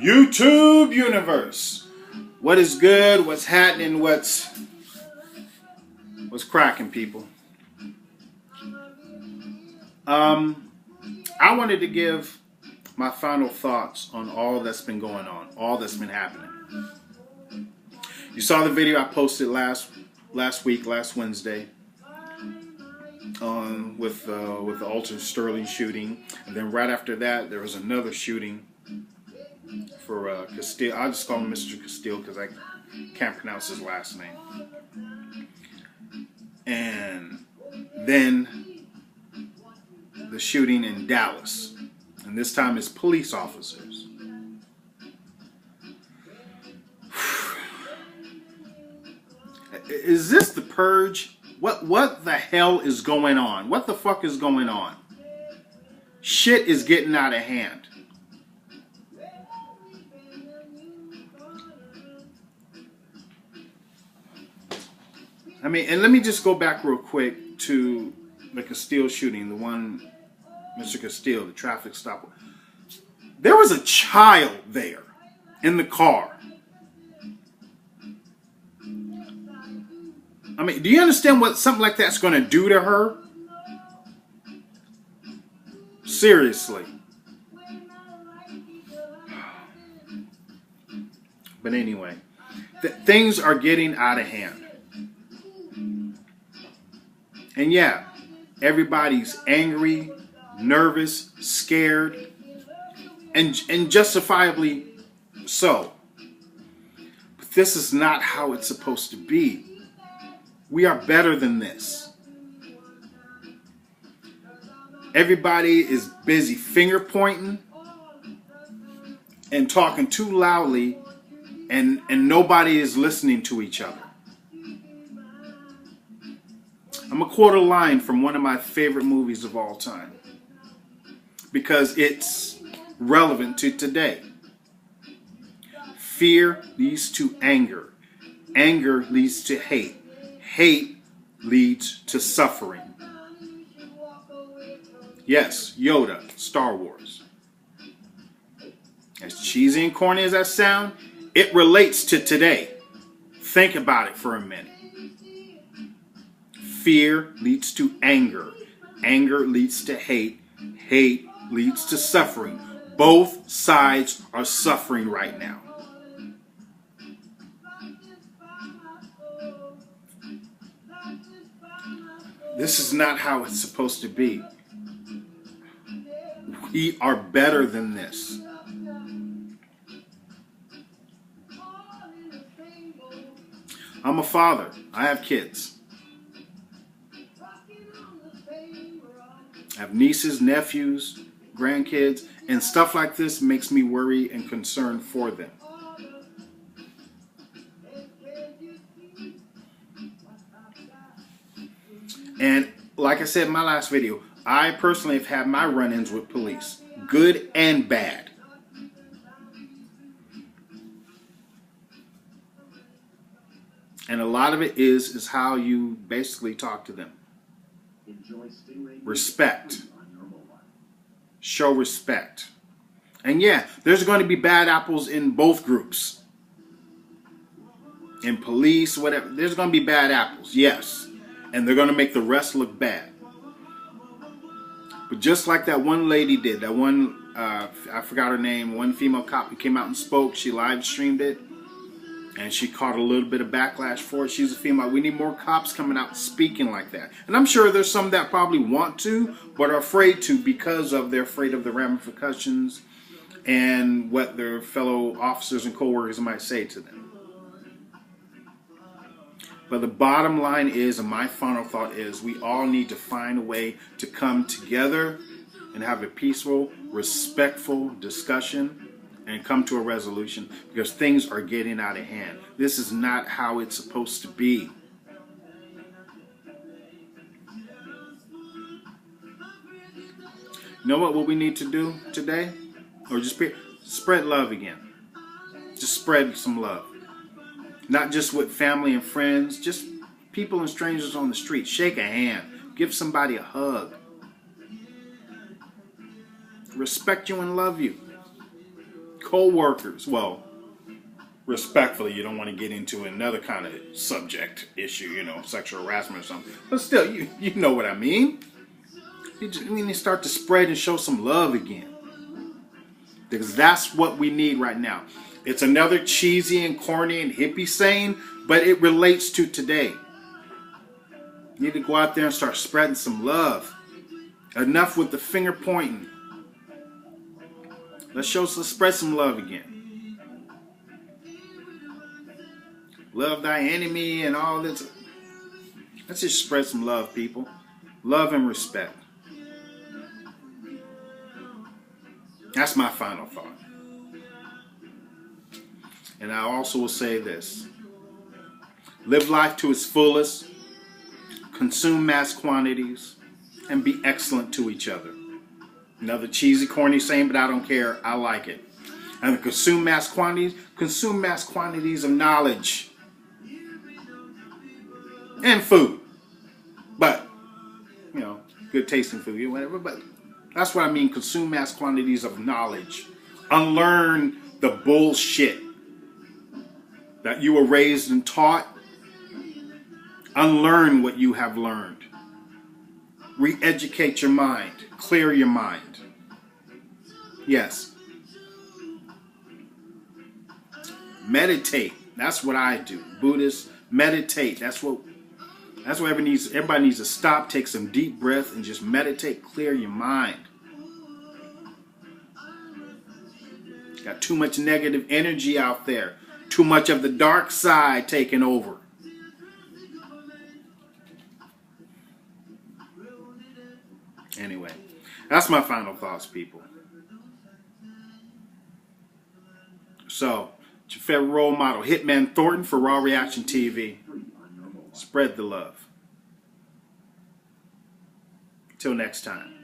YouTube universe. What is good? What's happening? What's cracking, people? I wanted to give my final thoughts on all that's been going on, all that's been happening. You saw the video I posted last Wednesday, with the Alton Sterling shooting, and then right after that there was another shooting for Castile. I'll just call him Mr. Castile because I can't pronounce his last name. And then the shooting in Dallas, and this time it's police officers. Is this the purge? What the hell is going on? What the fuck is going on? Shit is getting out of hand. I mean, and let me just go back real quick to the Castile shooting, the one, Mr. Castile, the traffic stop. There was a child there in the car. I mean, do you understand what something like that's going to do to her? Seriously. But anyway, things are getting out of hand. And yeah, everybody's angry, nervous, scared, and justifiably so. But this is not how it's supposed to be. We are better than this. Everybody is busy finger pointing and talking too loudly, and nobody is listening to each other. I'm going to quote a line from one of my favorite movies of all time, because it's relevant to today. Fear leads to anger. Anger leads to hate. Hate leads to suffering. Yes, Yoda, Star Wars. As cheesy and corny as that sounds, it relates to today. Think about it for a minute. Fear leads to anger. Anger leads to hate. Hate leads to suffering. Both sides are suffering right now. This is not how it's supposed to be. We are better than this. I'm a father. I have kids. I have nieces, nephews, grandkids, and stuff like this makes me worry and concerned for them. And like I said in my last video, I personally have had my run-ins with police, good and bad. And a lot of it is how you basically talk to them. Respect. Show respect. And yeah, there's going to be bad apples in both groups. In police, whatever. There's going to be bad apples, yes. And they're going to make the rest look bad. But just like that one lady did, that one, I forgot her name, one female cop who came out and spoke, she live streamed it. And she caught a little bit of backlash for it. She's a female. We need more cops coming out speaking like that. And I'm sure there's some that probably want to, but are afraid to because they're afraid of the ramifications and what their fellow officers and co-workers might say to them. But the bottom line is, and my final thought is, we all need to find a way to come together and have a peaceful, respectful discussion and come to a resolution, because things are getting out of hand. This is not how it's supposed to be. You know what we need to do today? Or just spread love again. Just spread some love. Not just with family and friends, just people and strangers on the street. Shake a hand. Give somebody a hug. Respect you and love you. co-workers. Well, respectfully, you don't want to get into another kind of subject issue, you know, sexual harassment or something. But still, you know what I mean. We need to start to spread and show some love again. Because that's what we need right now. It's another cheesy and corny and hippie saying, but it relates to today. You need to go out there and start spreading some love. Enough with the finger pointing. Let's spread some love again. Love thy enemy and all this. Let's just spread some love, people. Love and respect. That's my final thought. And I also will say this. Live life to its fullest. Consume mass quantities. And be excellent to each other. Another cheesy, corny saying, but I don't care. I like it. And consume mass quantities of knowledge. And food. But, you know, good tasting food, whatever. But that's what I mean. Consume mass quantities of knowledge. Unlearn the bullshit that you were raised and taught. Unlearn what you have learned. Re-educate your mind. Clear your mind. Yes. Meditate. That's what I do. Buddhists meditate. That's what everybody needs to stop, take some deep breath, and just meditate. Clear your mind. Got too much negative energy out there. Too much of the dark side taking over. Anyway, that's my final thoughts, people. So, it's your favorite role model, Hitman Thornton for Raw Reaction TV. Spread the love. Till next time.